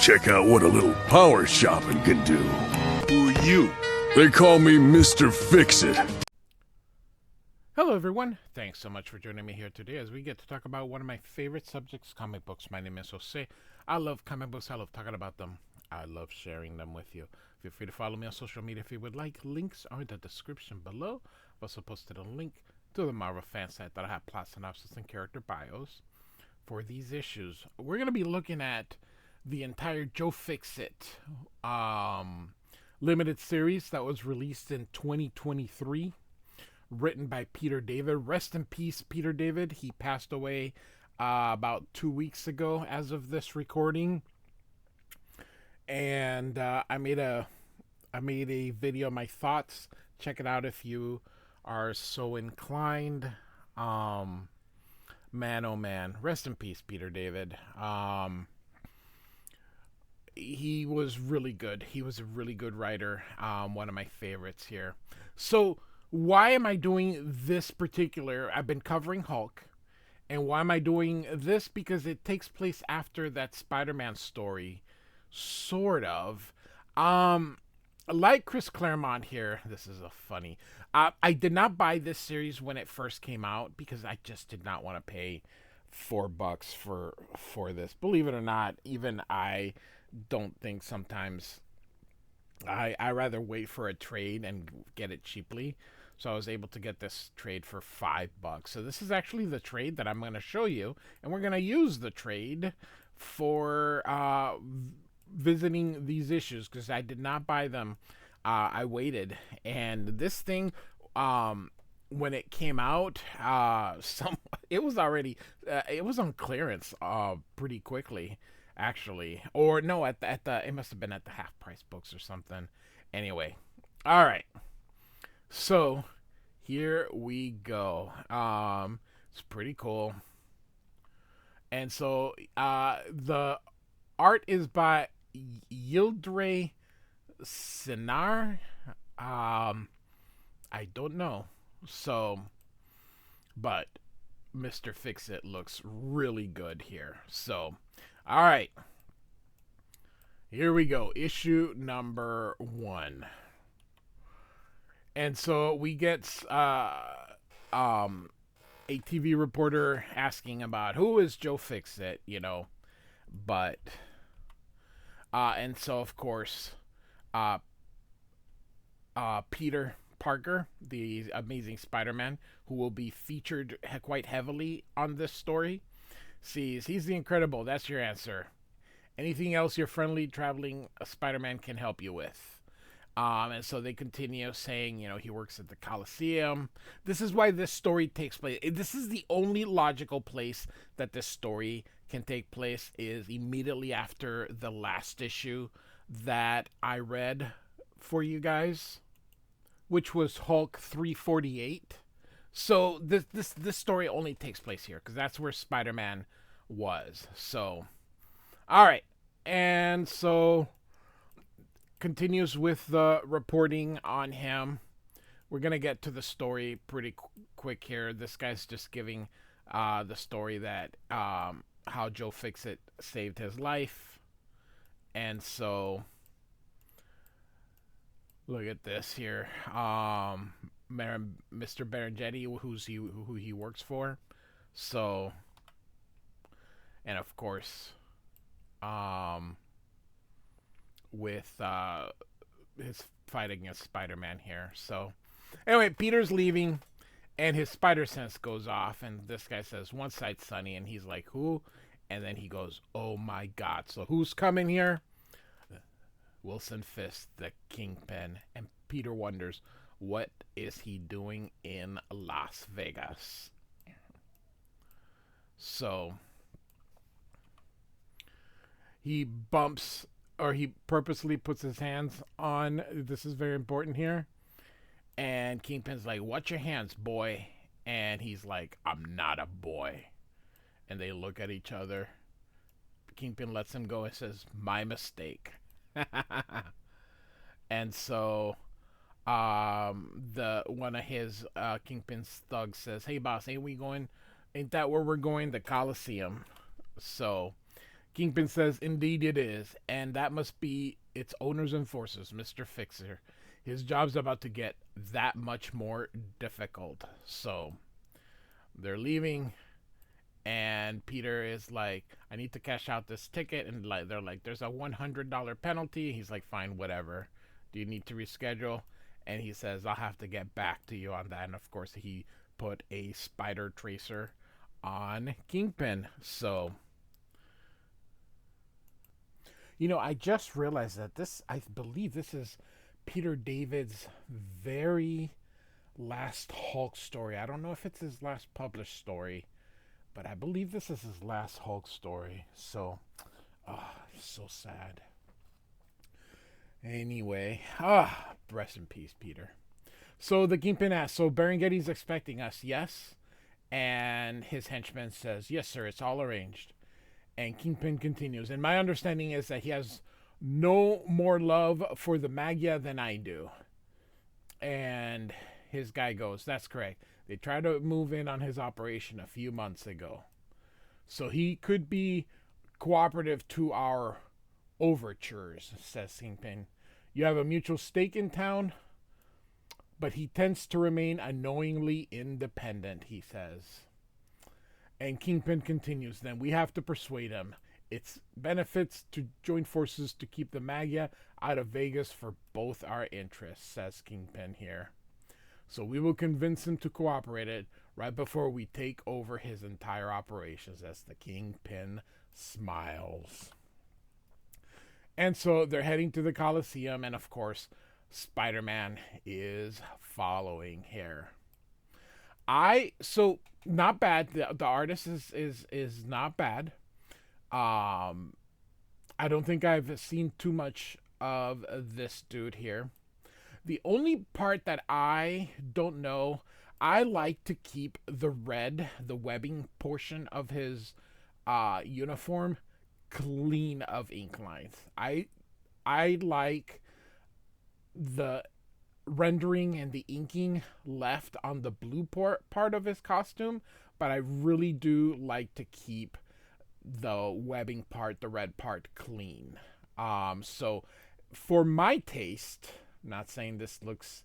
Check out what a little power shopping can do. Who are you? They call me Mr. Fixit. Hello everyone, thanks so much for joining me here today as we get to talk about one of my favorite subjects, comic books. My name is Jose. I love comic books, I love talking about them, I love sharing them with you. Feel free to follow me on social media if you would like. Links are in the description below. I've also posted a link to the Marvel fan site that I have plot synopsis and character bios for these issues. We're going to be looking at the entire Joe Fixit limited series that was released in 2023. Written by Peter David. Rest in peace, Peter David. He passed away about 2 weeks ago as of this recording. And I made a video, my thoughts. Check it out if you are so inclined. Man, oh man. Rest in peace, Peter David. He was really good. He was a really good writer. One of my favorites here. So, why am I doing this particular? I've been covering Hulk. And why am I doing this? Because it takes place after that Spider-Man story. Sort of. Like Chris Claremont here. This is a funny. I did not buy this series when it first came out. Because I just did not want to pay $4 for this. Believe it or not. Even I don't think sometimes. I rather wait for a trade and get it cheaply. So I was able to get this trade for $5. So this is actually the trade that I'm going to show you. And we're going to use the trade for visiting these issues. Because I did not buy them. I waited. And this thing, when it came out, it was already, it was on clearance pretty quickly. Actually, or no, at the it must have been at the half price books or something. Anyway, all right. So here we go. It's pretty cool. And so the art is by Yıldıray Çınar. I don't know. So, but Mr. Fixit looks really good here. So. All right, here we go. Issue number 1. And so we get a TV reporter asking about who is Joe Fixit, you know, but and so of course Peter Parker, the Amazing Spider-Man, who will be featured quite heavily on this story. Sees he's the Incredible. That's your answer. Anything else your friendly traveling Spider-Man can help you with? And so they continue saying, you know, he works at the Coliseum. This is why this story takes place. This is the only logical place that this story can take place is immediately after the last issue that I read for you guys, which was Hulk 348. So this story only takes place here because that's where Spider-Man was. So, all right, and so continues with the reporting on him. We're gonna get to the story pretty quick here. This guy's just giving the story that how Joe Fixit saved his life, and so look at this here. Mr. Berenjetti, who he works for. So, and of course, with his fight against Spider-Man here. So, anyway, Peter's leaving, and his spider sense goes off, and this guy says, "One side sunny," and he's like, "Who?" And then he goes, "Oh my God!" So who's coming here? Wilson Fisk, the Kingpin, and Peter wonders, what is he doing in Las Vegas? So he bumps, or he purposely puts his hands on, this is very important here, and Kingpin's like, "Watch your hands, boy." And he's like, "I'm not a boy." And they look at each other. Kingpin lets him go and says, "My mistake." And so the one of his Kingpin's thugs says, "Hey boss, ain't that where we're going? The Coliseum." So Kingpin says, "Indeed it is, and that must be its owner's enforcers, Mr. Fixer. His job's about to get that much more difficult." So they're leaving, and Peter is like, "I need to cash out this ticket," and like they're like, "There's a $100 penalty." He's like, "Fine, whatever. Do you need to reschedule?" And he says, "I'll have to get back to you on that." And of course, he put a spider tracer on Kingpin. So, I just realized that I believe this is Peter David's very last Hulk story. I don't know if it's his last published story, but I believe this is his last Hulk story. So, so sad. Anyway, rest in peace, Peter. So the Kingpin asks, "So Berenghetti's expecting us, yes?" And his henchman says, "Yes, sir, it's all arranged." And Kingpin continues, "And my understanding is that he has no more love for the Magia than I do." And his guy goes, "That's correct. They tried to move in on his operation a few months ago. So he could be cooperative to our overtures," says Kingpin. "You have a mutual stake in town, but he tends to remain annoyingly independent," he says. And Kingpin continues, "Then we have to persuade him. It's benefits to join forces to keep the Magia out of Vegas for both our interests," says Kingpin here. "So we will convince him to cooperate it right before we take over his entire operations," as the Kingpin smiles. And so they're heading to the Coliseum, and of course, Spider-Man is following here. So not bad. The artist is not bad. I don't think I've seen too much of this dude here. The only part that I don't know, I like to keep the webbing portion of his uniform clean of ink lines. I like the rendering and the inking left on the blue part of his costume, but I really do like to keep the webbing part, the red part, clean. So for my taste, I'm not saying this looks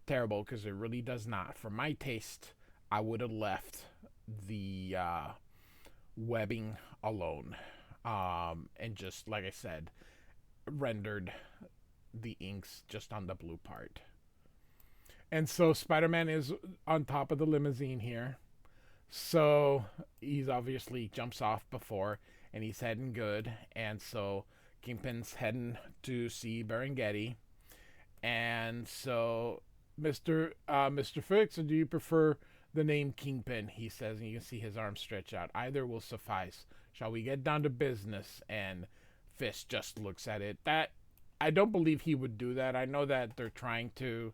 terrible because it really does not. For my taste, I would have left the webbing alone, and just like I said, rendered the inks just on the blue part. And so Spider-Man is on top of the limousine here. So he's obviously jumps off before, and he's heading good. And so Kingpin's heading to see Berenghetti. And so Mr. Fix, do you prefer the name Kingpin? He says, and you can see his arms stretch out. "Either will suffice. Shall we get down to business?" And Fist just looks at it. That I don't believe he would do that. I know that they're trying to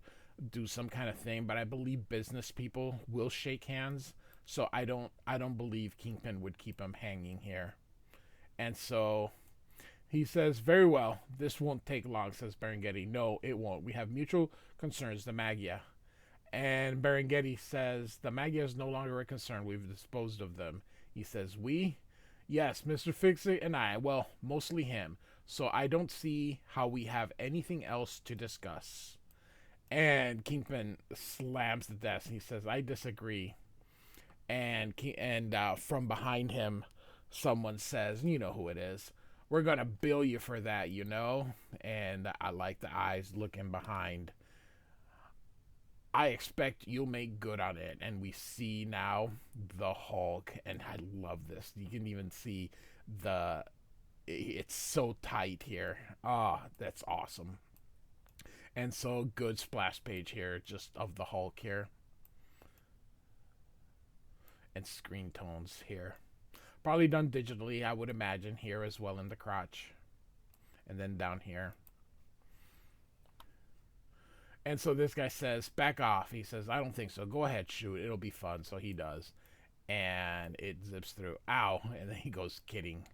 do some kind of thing, but I believe business people will shake hands. So I don't believe Kingpin would keep him hanging here. And so he says, "Very well, this won't take long," says Berenghetti. "No, it won't. We have mutual concerns, the Magia." And Berenghetti says, "The Magia is no longer a concern. We've disposed of them." He says, "We?" "Yes, Mr. Fixit and I. Well, mostly him. So I don't see how we have anything else to discuss." And Kingpin slams the desk and he says, "I disagree." And from behind him, someone says, you know who it is, "We're gonna bill you for that, you know." And I like the eyes looking behind. "I expect you'll make good on it." And we see now the Hulk, and I love this. You can even see it's so tight here. That's awesome. And so good splash page here, just of the Hulk here. And screen tones here. Probably done digitally, I would imagine, here as well in the crotch. And then down here. And so this guy says, "Back off." He says, "I don't think so. Go ahead, shoot. It'll be fun." So he does. And it zips through. Ow. And then he goes kidding.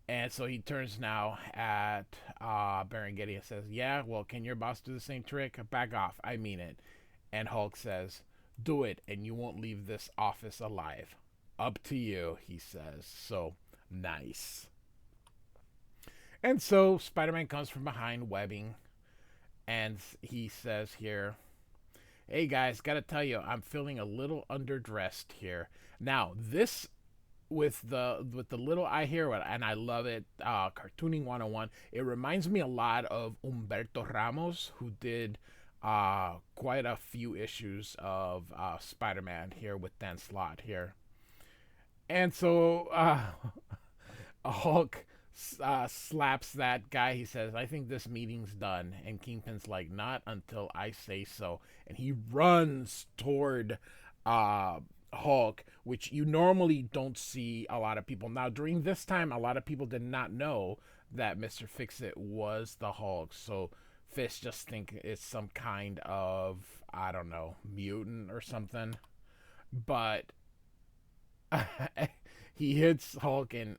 And so he turns now at Berenghetti and says, "Yeah, well, can your boss do the same trick? Back off. I mean it." And Hulk says, "Do it, and you won't leave this office alive." "Up to you," he says. So nice. And so Spider-Man comes from behind webbing, and he says here, "Hey guys, gotta tell you, I'm feeling a little underdressed here." Now this with the little I hear it and I love it. Cartooning 101. It reminds me a lot of Humberto Ramos, who did quite a few issues of Spider-Man here with Dan Slott here. And so Hulk slaps that guy. He says, "I think this meeting's done." And Kingpin's like, "Not until I say so." And he runs toward Hulk, which you normally don't see a lot of people. Now, during this time, a lot of people did not know that Mr. Fixit was the Hulk. So Fish just think it's some kind of, I don't know, mutant or something. But he hits Hulk and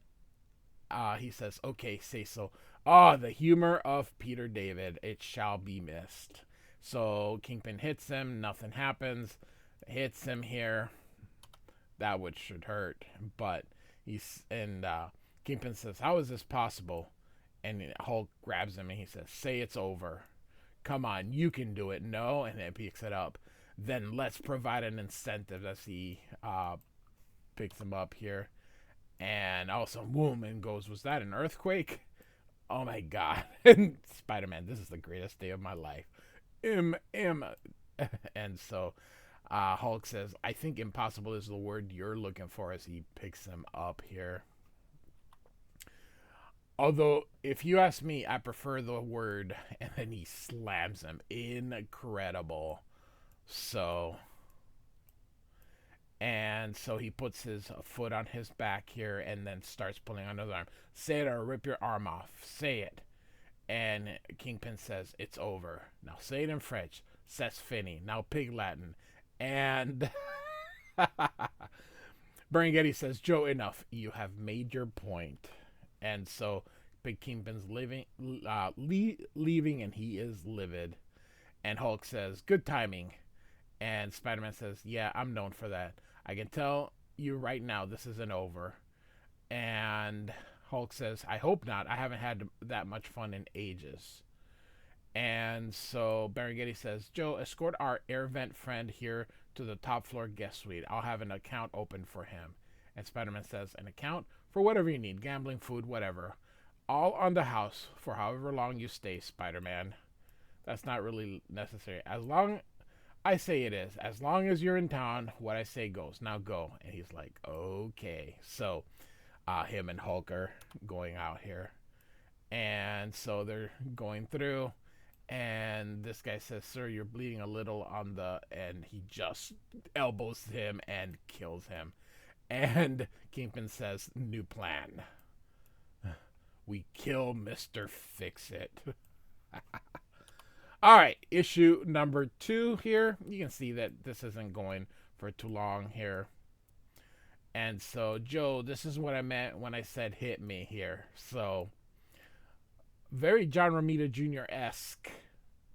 he says, "Okay, say so." Oh, the humor of Peter David. It shall be missed. So Kingpin hits him. Nothing happens. Hits him here. That would should hurt. But he's and Kingpin says, "How is this possible?" And Hulk grabs him and he says, "Say it's over. Come on, you can do it." No, and then picks it up. Then let's provide an incentive as he picks him up here. And also, boom, and goes, "Was that an earthquake?" Oh my god. And Spider-Man, "This is the greatest day of my life. M. And so Hulk says, "I think impossible is the word you're looking for," as he picks him up here. Although, if you ask me, I prefer the word, and then he slams him. Incredible. So, and so he puts his foot on his back here and then starts pulling on his arm. "Say it or I'll rip your arm off. Say it." And Kingpin says, "It's over. Now say it in French. C'est fini. Now Pig Latin." And Berengetti says, "Joe, enough. You have made your point." And so Big Kingpin's leaving, and he is livid. And Hulk says, "Good timing." And Spider-Man says, "Yeah, I'm known for that. I can tell you right now this isn't over." And Hulk says, "I hope not. I haven't had that much fun in ages." And so Berengetti says, "Joe, escort our air vent friend here to the top floor guest suite. I'll have an account open for him." And Spider-Man says, "An account for whatever you need, gambling, food, whatever. All on the house for however long you stay, Spider-Man. That's not really necessary. As long I say it is. As long as you're in town, what I say goes. Now go." And he's like, "Okay." So him and Hulk are going out here. And so they're going through. And this guy says, "Sir, you're bleeding a little on the..." And he just elbows him and kills him. And Kingpin says, "New plan. We kill Mr. Fixit." All right, issue number 2 here. You can see that this isn't going for too long here. And so, "Joe, this is what I meant when I said hit me here." So, very John Romita Jr.-esque,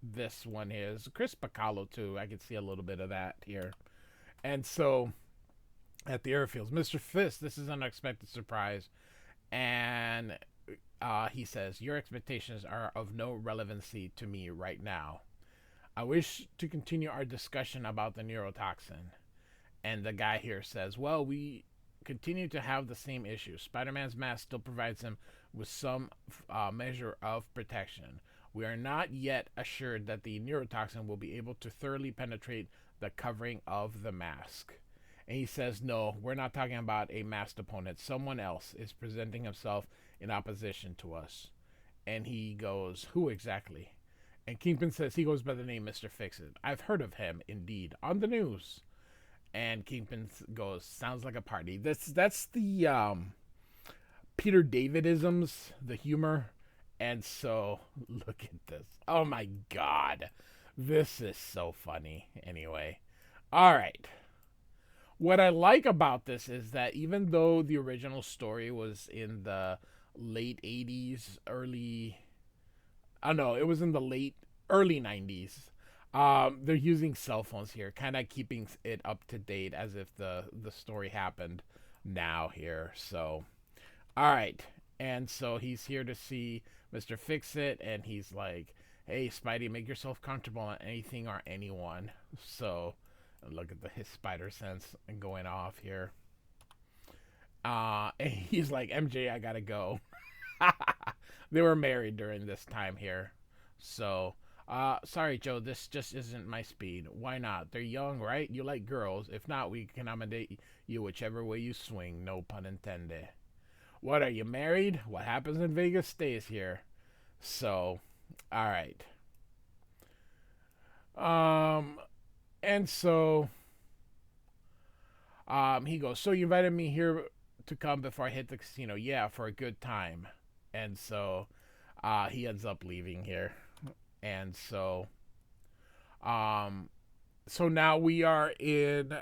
this one is. Chris Bacalo, too. I can see a little bit of that here. And so, at the airfields, "Mr. Fist, this is an unexpected surprise." And he says, "Your expectations are of no relevancy to me right now. I wish to continue our discussion about the neurotoxin." And the guy here says, "Well, we continue to have the same issue. Spider-Man's mask still provides him with some measure of protection. We are not yet assured that the neurotoxin will be able to thoroughly penetrate the covering of the mask." And he says, "No, we're not talking about a masked opponent. Someone else is presenting himself in opposition to us." And he goes, "Who exactly?" And Kingpin says he goes by the name Mr. Fixit. "I've heard of him, indeed, on the news." And Kingpin goes, "Sounds like a party." That's the Peter David-isms, the humor. And so, look at this. Oh my god. This is so funny. Anyway. All right. What I like about this is that even though the original story was in the late 80s, it was in the early 90s. They're using cell phones here, kind of keeping it up to date as if the story happened now here. So, all right. And so he's here to see Mr. Fixit, and he's like, "Hey, Spidey, make yourself comfortable on anything or anyone." So look at his spider sense going off here. And he's like, "MJ, I gotta go." They were married during this time here. So, sorry, Joe, this just isn't my speed. Why not? They're young, right? You like girls. If not, we can accommodate you whichever way you swing. No pun intended. What, are you married? What happens in Vegas stays here. So, all right. Um, and so, he goes, "So you invited me here to come before I hit the casino?" "Yeah, for a good time." And so, he ends up leaving here. And so, um, so now we are in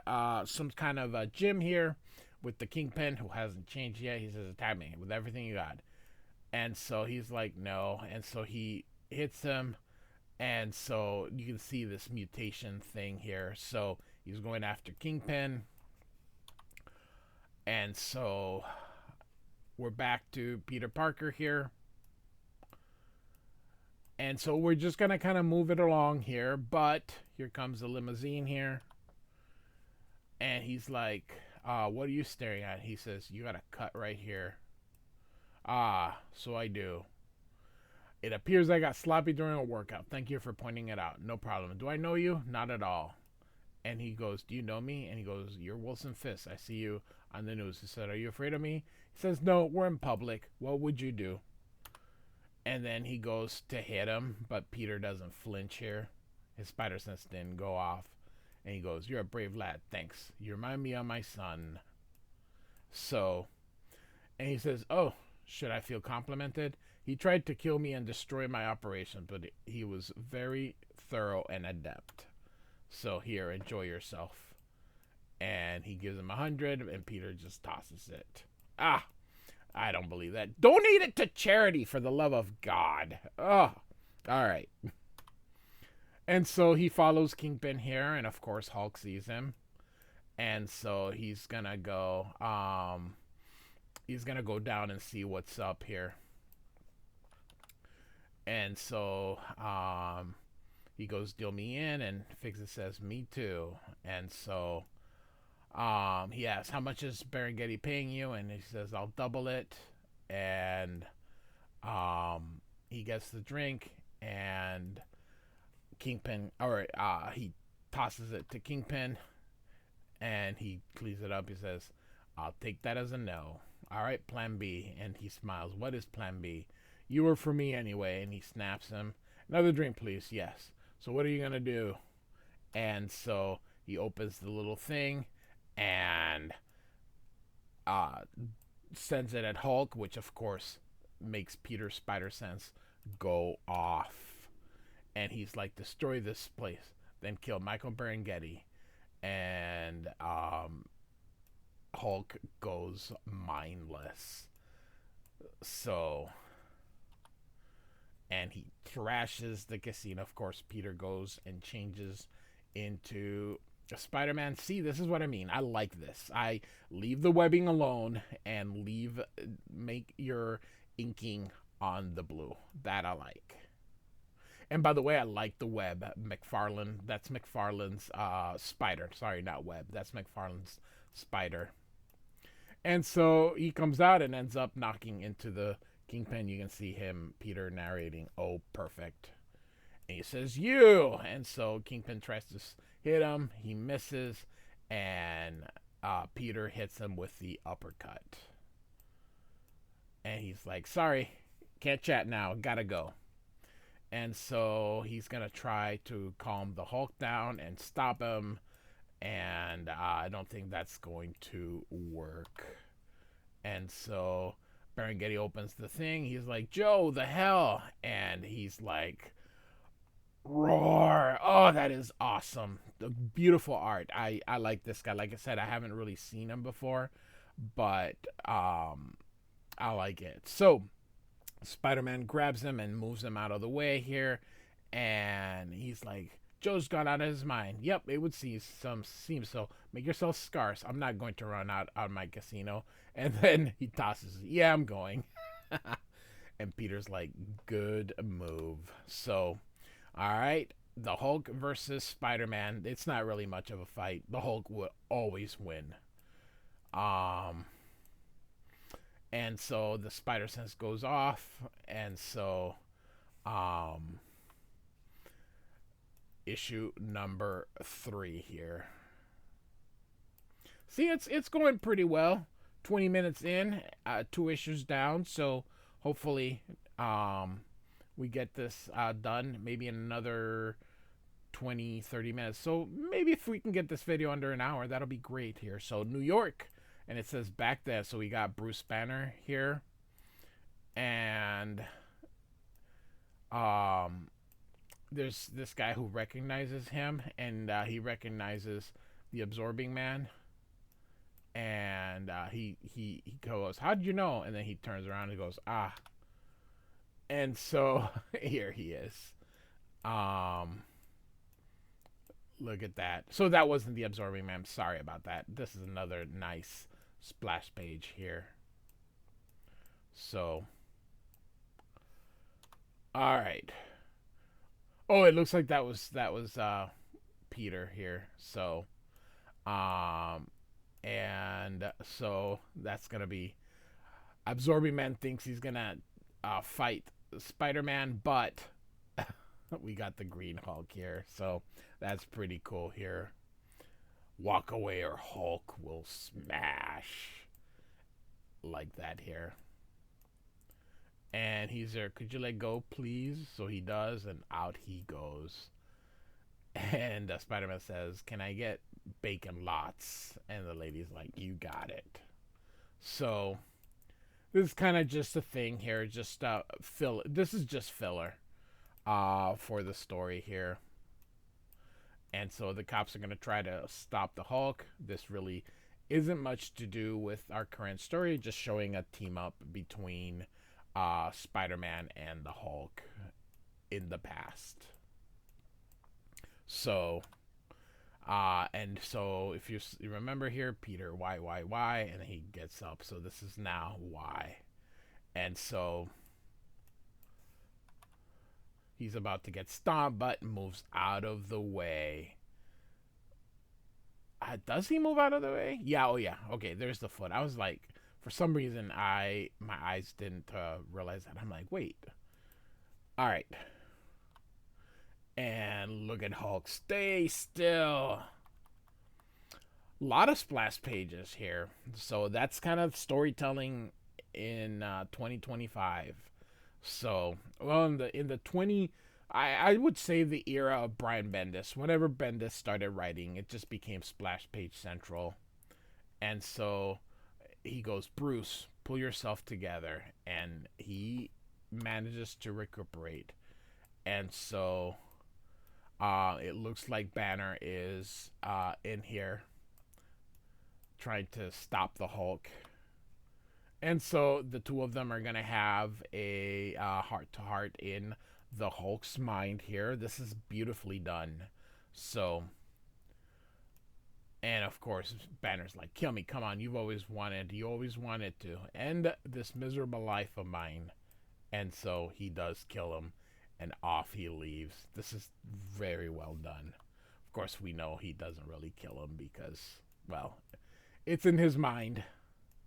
some kind of a gym here with the Kingpin, who hasn't changed yet. He says, "Attack me with everything you got." And so he's like, "No." And so he hits him. And so you can see this mutation thing here. So he's going after Kingpin. And so we're back to Peter Parker here. And so we're just going to kind of move it along here. But here comes the limousine here. And he's like, "What are you staring at?" He says, "You got a cut right here." "Ah, so I do. It appears I got sloppy during a workout. Thank you for pointing it out." "No problem. Do I know you?" "Not at all." And he goes, "Do you know me?" And he goes, "You're Wilson Fisk. I see you on the news." He said, "Are you afraid of me?" He says, "No, we're in public. What would you do?" And then he goes to hit him, but Peter doesn't flinch here. His spider sense didn't go off. And he goes, "You're a brave lad. Thanks. You remind me of my son." So, and he says, "Oh, should I feel complimented? He tried to kill me and destroy my operation, but he was very thorough and adept. So here, enjoy yourself." And he gives him 100, and Peter just tosses it. Ah, I don't believe that. Donate it to charity, for the love of God. Oh, all right. And so he follows Kingpin here, and of course Hulk sees him. And so he's gonna go down and see what's up here. And so he goes, "Deal me in," and Fixit says, "Me too." And so he asks, "How much is Berengetti paying you?" And he says, "I'll double it." And he gets the drink, and he tosses it to Kingpin, and he cleans it up. He says, "I'll take that as a no. All right, plan B." And he smiles. "What is plan B?" "You were for me anyway." And he snaps him. "Another drink, please." "Yes." "So what are you going to do?" And so he opens the little thing and sends it at Hulk, which of course makes Peter's spider sense go off. And he's like, "Destroy this place, then kill Michael Berengetti." And Hulk goes mindless. So, and he trashes the casino. Of course, Peter goes and changes into Spider-Man. See, this is what I mean. I like this. I leave the webbing alone and make your inking on the blue. That I like. And by the way, I like the web. McFarlane. That's McFarlane's spider. Sorry, not web. That's McFarlane's spider. And so he comes out and ends up knocking into the Kingpin. You can see him, Peter, narrating, "Oh, perfect." And he says, "You." And so Kingpin tries to hit him. He misses. And Peter hits him with the uppercut. And he's like, "Sorry, can't chat now. Gotta go." And so he's going to try to calm the Hulk down and stop him. And I don't think that's going to work. And so Berengetti opens the thing. He's like, "Joe, the hell." And he's like, "Roar." Oh, that is awesome. The beautiful art. I like this guy. Like I said, I haven't really seen him before, but I like it. So Spider-Man grabs him and moves him out of the way here, and he's like, "Joe's gone out of his mind." "Yep, it would seem so. Make yourself scarce. I'm not going to run out on my casino." And then he tosses, "Yeah, I'm going." And Peter's like, good move. So, all right, the Hulk versus Spider-Man. It's not really much of a fight. The Hulk would always win. Um, and so the Spider Sense goes off, and so um, issue number 3 here. See, it's going pretty well. 20 minutes in, 2 issues down. So hopefully, we get this done maybe in another 20-30 minutes. So maybe if we can get this video under an hour, that'll be great here. So New York, and it says back there. So we got Bruce Banner here, and there's this guy who recognizes him, and he recognizes the Absorbing Man. And he goes, "How did you know?" And then he turns around and goes, "Ah." And so here he is. Look at that. So that wasn't the Absorbing Man. Sorry about that. This is another nice splash page here. So, all right. Oh, it looks like that was Peter here. So, and so that's gonna be Absorbing Man thinks he's gonna fight Spider-Man, but we got the Green Hulk here, so that's pretty cool here. Walk away or Hulk will smash, like that here. And he's there, "Could you let go, please?" So he does, and out he goes. And Spider-Man says, "Can I get bacon lots?" And the lady's like, "You got it." So this is kind of just a thing here, just fill. This is just filler for the story here. And so the cops are going to try to stop the Hulk. This really isn't much to do with our current story, just showing a team up between Spider-Man and the Hulk in the past. So, and so if you remember here, Peter, why, and he gets up. So this is now why. And so he's about to get stomped, but moves out of the way. Does he move out of the way? Yeah, oh yeah. Okay, there's the foot. I was like, for some reason, my eyes didn't realize that. I'm like, wait. All right. And look at Hulk. Stay still. A lot of splash pages here. So that's kind of storytelling in 2025. So, well, in the 20, I would say the era of Brian Bendis. Whenever Bendis started writing, it just became splash page central. And so he goes, "Bruce, pull yourself together," and he manages to recuperate. And so it looks like Banner is in here trying to stop the Hulk. And so the two of them are going to have a heart-to-heart in the Hulk's mind here. This is beautifully done. So, and of course, Banner's like, "Kill me, come on, you always wanted to end this miserable life of mine." And so he does kill him, and off he leaves. This is very well done. Of course, we know he doesn't really kill him because, well, it's in his mind.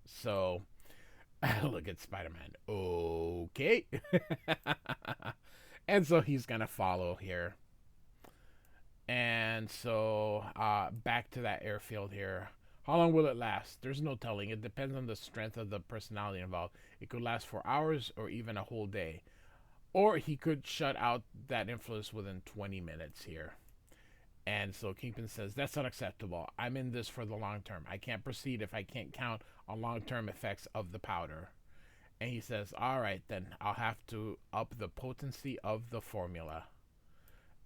So, look at Spider-Man. Okay. And so he's going to follow here. And so back to that airfield here. How long will it last? There's no telling. It depends on the strength of the personality involved. It could last for hours or even a whole day. Or he could shut out that influence within 20 minutes here. And so Kingpin says, "That's unacceptable. I'm in this for the long term. I can't proceed if I can't count on long-term effects of the powder." And he says, "All right, then I'll have to up the potency of the formula."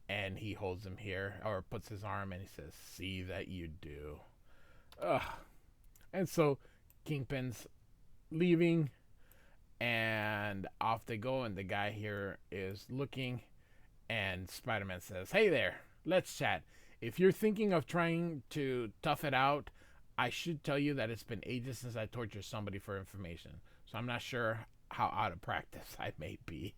And he holds him here, or puts his arm, and he says, "See that you do." Ugh. And so Kingpin's leaving, and off they go, and the guy here is looking, and Spider-Man says, "Hey there, let's chat. If you're thinking of trying to tough it out, I should tell you that it's been ages since I tortured somebody for information. So I'm not sure how out of practice I may be.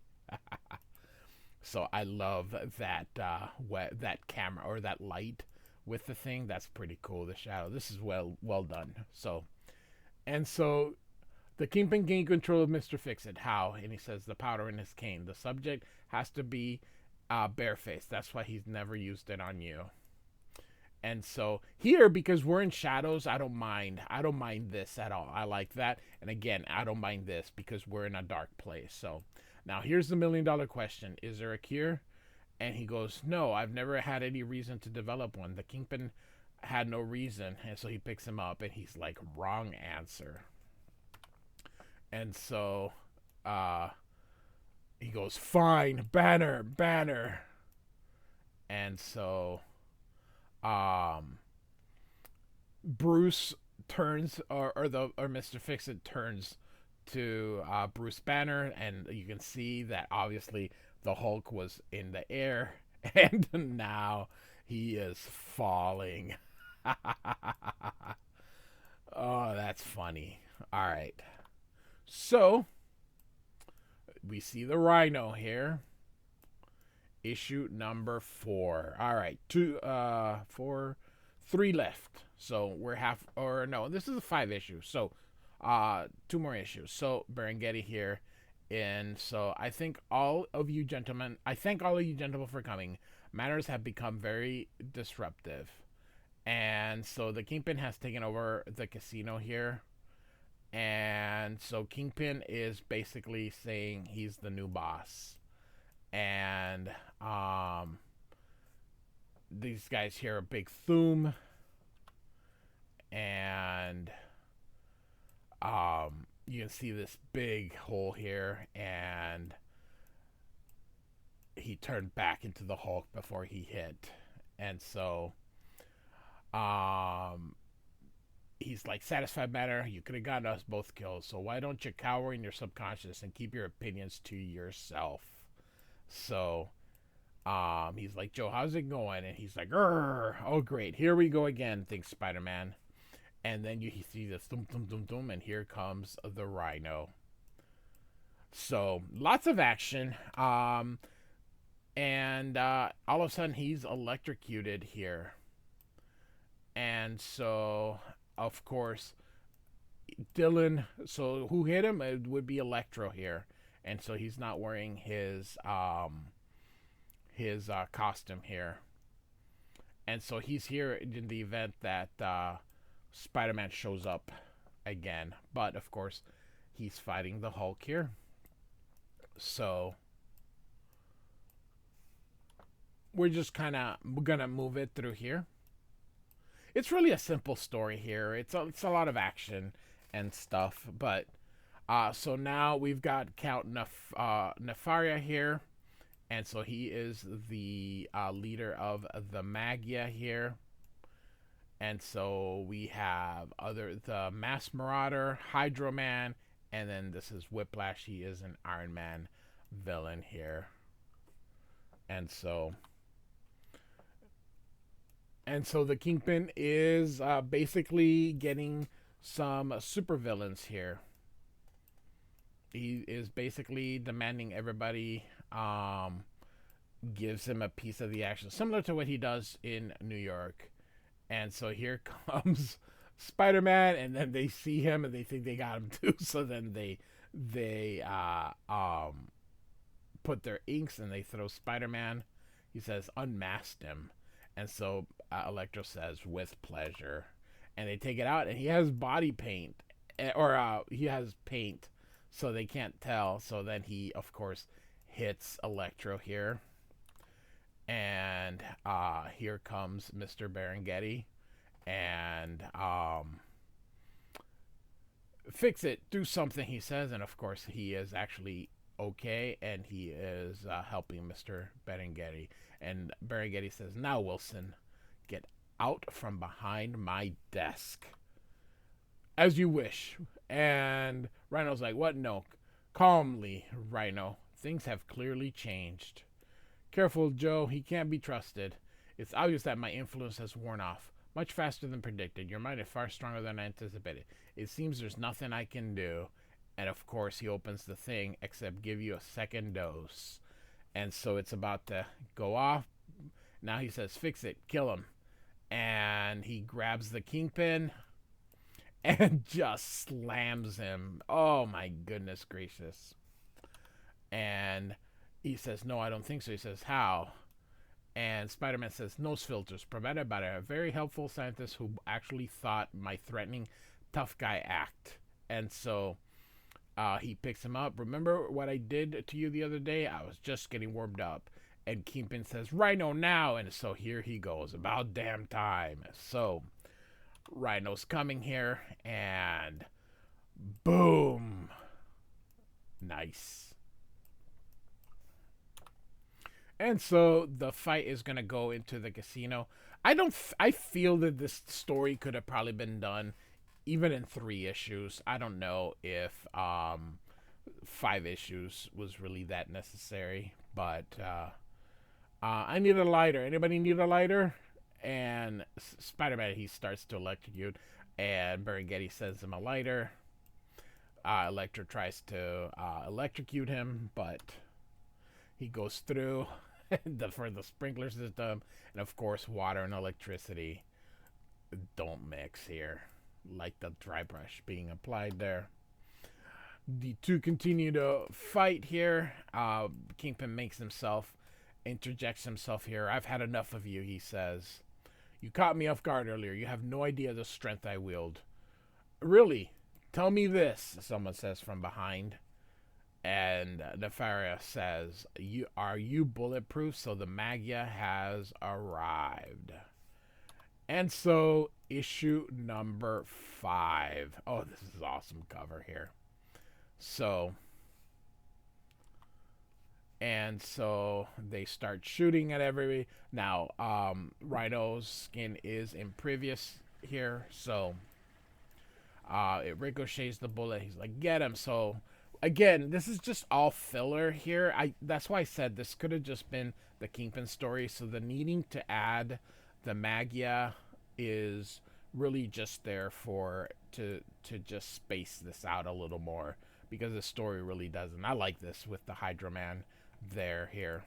So I love that that camera or that light with the thing. That's pretty cool. The shadow. This is well done. So and so the Kingpin gained control of Mr. Fixit. How? And he says the powder in his cane. The subject has to be barefaced. That's why he's never used it on you. And so here, because we're in shadows, I don't mind. I don't mind this at all. I like that. And again, I don't mind this because we're in a dark place. So now here's the $1,000,000 question. Is there a cure? And he goes, no, I've never had any reason to develop one. The Kingpin had no reason. And so he picks him up and he's like, wrong answer. And so he goes, fine, banner. And so Bruce turns or Mr. Fixit turns to Bruce Banner, and you can see that obviously the Hulk was in the air and now he is falling. Oh, that's funny. All right. So we see the Rhino here. Issue number 4. All right, 3 left. So we're half, or no, this is a 5 issue. So 2 more issues. So Berengetti here. And so I thank all of you gentlemen for coming. Matters have become very disruptive. And so the Kingpin has taken over the casino here. And so Kingpin is basically saying he's the new boss. And these guys hear a big thoom, and you can see this big hole here, and he turned back into the Hulk before he hit. And so he's like, satisfied matter, you could have gotten us both killed, so why don't you cower in your subconscious and keep your opinions to yourself? So he's like, Joe, how's it going? And he's like, Grr. Oh, great. Here we go again, thinks Spider-Man. And then you see this thum, thum, thum, thum, and here comes the Rhino. So lots of action. And all of a sudden he's electrocuted here. And so, of course, Dylan, so who hit him? It would be Electro here. And so he's not wearing his costume here. And so he's here in the event that Spider-Man shows up again. But, of course, he's fighting the Hulk here. So we're just kind of going to move it through here. It's really a simple story here. It's a lot of action and stuff. But so now we've got Count Nefaria here. And so he is the leader of the Magia here. And so we have the Mass Marauder, Hydro Man, and then this is Whiplash. He is an Iron Man villain here. And so the Kingpin is basically getting some supervillains here. He is basically demanding everybody gives him a piece of the action, similar to what he does in New York. And so here comes Spider-Man, and then they see him and they think they got him too. So then they put their inks and they throw Spider-Man. He says, unmasked him. And so Electro says, with pleasure. And they take it out, and he has body paint, or he has paint, so they can't tell. So then he, of course, hits Electro here. And here comes Mr. Berengetti. And fix it, do something, he says. And, of course, he is actually okay, and he is helping Mr. Berengetti. And Berengetti says, now, Wilson, get out from behind my desk. As you wish. And Rhino's like, what? No. Calmly, Rhino. Things have clearly changed. Careful, Joe. He can't be trusted. It's obvious that my influence has worn off. Much faster than predicted. Your mind is far stronger than I anticipated. It seems there's nothing I can do. And of course, he opens the thing, except give you a second dose. And so it's about to go off. Now he says, fix it, kill him. And he grabs the Kingpin and just slams him. Oh my goodness gracious. And he says, no, I don't think so. He says, how? And Spider-Man says, nose filters provided by a very helpful scientist who actually thought my threatening tough guy act. And so he picks him up. Remember what I did to you the other day? I was just getting warmed up. And Kingpin says, Rhino now. And so here he goes. About damn time. So Rhino's coming here. And boom. Nice. And so the fight is going to go into the casino. I feel that this story could have probably been done even in 3 issues. I don't know if 5 issues was really that necessary, but I need a lighter. Anybody need a lighter? And Spider-Man, he starts to electrocute, and Barry sends him a lighter. Electro tries to electrocute him, but he goes through for the sprinkler system, and of course water and electricity don't mix here, like the dry brush being applied there. The two continue to fight here. Kingpin interjects himself here. I've had enough of you, he says. You caught me off guard earlier. You have no idea the strength I wield. Really? Tell me this, someone says from behind. And Nefarious says, are you bulletproof? So the Magia has arrived. And so, issue number 5. Oh, this is awesome cover here. So they start shooting at everybody. Now, Rhino's skin is impervious here. So it ricochets the bullet. He's like, get him. So again, this is just all filler here. That's why I said this could have just been the Kingpin story. So the needing to add the Magia is really just there to just space this out a little more, because the story really doesn't. I like this with the Hydra Man here.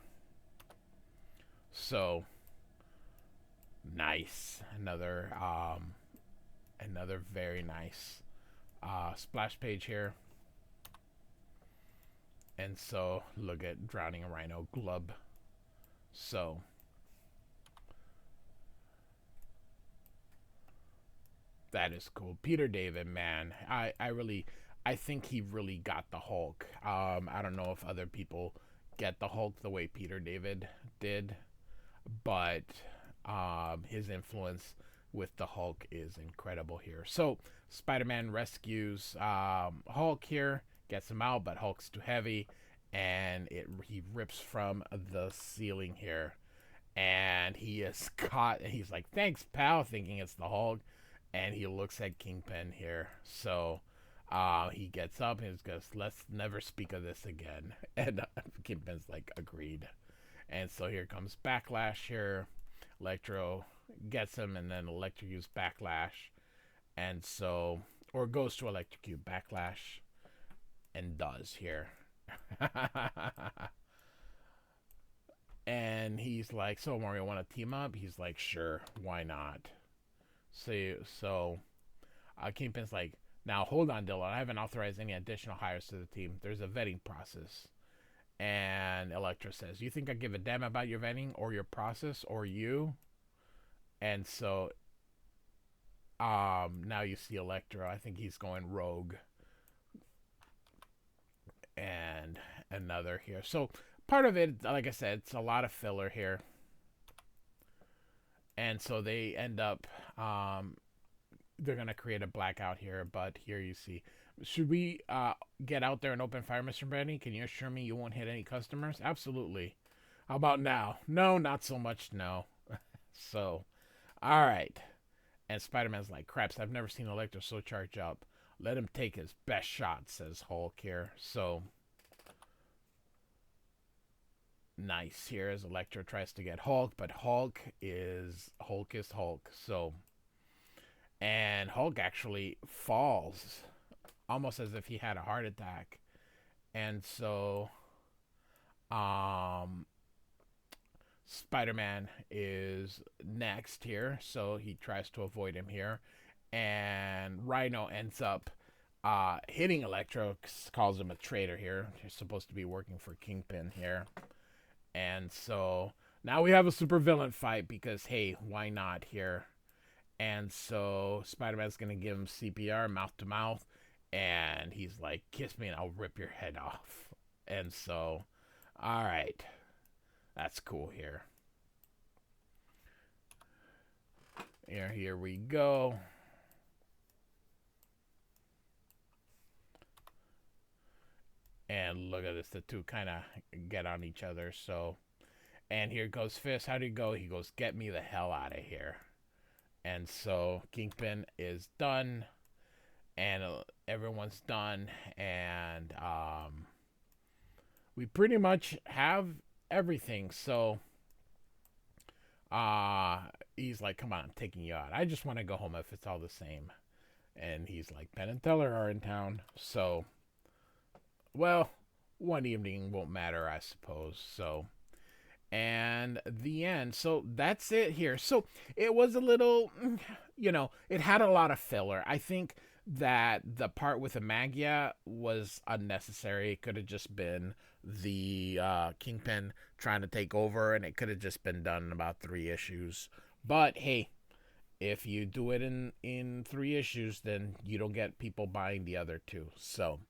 So nice. Another very nice splash page here. And so, look at drowning a Rhino glub. So, that is cool. Peter David, man, I think he really got the Hulk. I don't know if other people get the Hulk the way Peter David did, but his influence with the Hulk is incredible here. So, Spider-Man rescues Hulk here. Gets him out, but Hulk's too heavy, and he rips from the ceiling here, and he is caught. And he's like, "Thanks, pal," thinking it's the Hulk, and he looks at Kingpin here. So he gets up and he goes, "Let's never speak of this again." And Kingpin's like, "Agreed." And so here comes Backlash here. Electro gets him, and then electrocutes Backlash, and so goes to electrocute Backlash. And does here. And he's like, so Mario, want to team up? He's like, sure, why not? So Kingpin's like, now hold on, Dylan, I haven't authorized any additional hires to the team. There's a vetting process. And Electra says, you think I give a damn about your vetting or your process or you? And so now you see Electra. I think he's going rogue. And another here. So part of it, like I said, it's a lot of filler here. And so they end up, they're going to create a blackout here. But here you see, should we get out there and open fire, Mr. Benny? Can you assure me you won't hit any customers? Absolutely. How about now? No, not so much, no. So, all right. And Spider-Man's like, craps, I've never seen Electro so charged up. Let him take his best shot, says Hulk here. So, nice here as Electro tries to get Hulk, but Hulk is Hulk. So, and Hulk actually falls almost as if he had a heart attack. And so, um, Spider-Man is next here, so he tries to avoid him here, and Rhino ends up hitting Electro, calls him a traitor here. He's supposed to be working for Kingpin here, and so now we have a supervillain fight because hey, why not here? And so Spider-Man's gonna give him CPR, mouth to mouth, and he's like, "Kiss me, and I'll rip your head off." And so, all right, that's cool here. Here we go. And look at this. The two kind of get on each other. So, and here goes Fist. How do you go? He goes, "Get me the hell out of here." And so Kingpin is done, and everyone's done, and we pretty much have everything. So, he's like, "Come on, I'm taking you out. I just want to go home if it's all the same." And he's like, "Penn and Teller are in town, so well, one evening won't matter, I suppose." So, and the end. So that's it here. So it was a little, it had a lot of filler. I think that the part with the Magia was unnecessary. It could have just been the Kingpin trying to take over, and it could have just been done in about 3 issues. But hey, if you do it in 3 issues, then you don't get people buying the other two. So,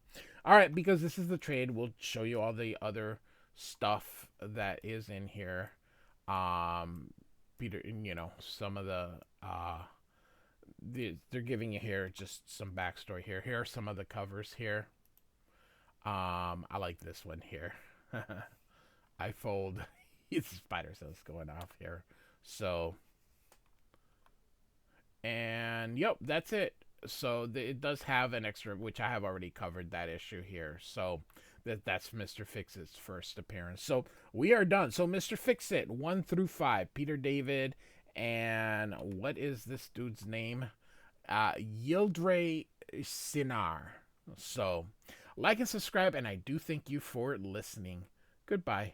all right, because this is the trade, we'll show you all the other stuff that is in here. Peter, some of they're giving you here just some backstory here. Here are some of the covers here. I like this one here. I fold. It's spider sense going off here. So, and yep, that's it. So it does have an extra, which I have already covered that issue here. So that's Mr. Fixit's first appearance. So we are done. So Mr. Fixit 1 through 5, Peter David, and what is this dude's name? Yıldıray Çınar. So like and subscribe, and I do thank you for listening. Goodbye.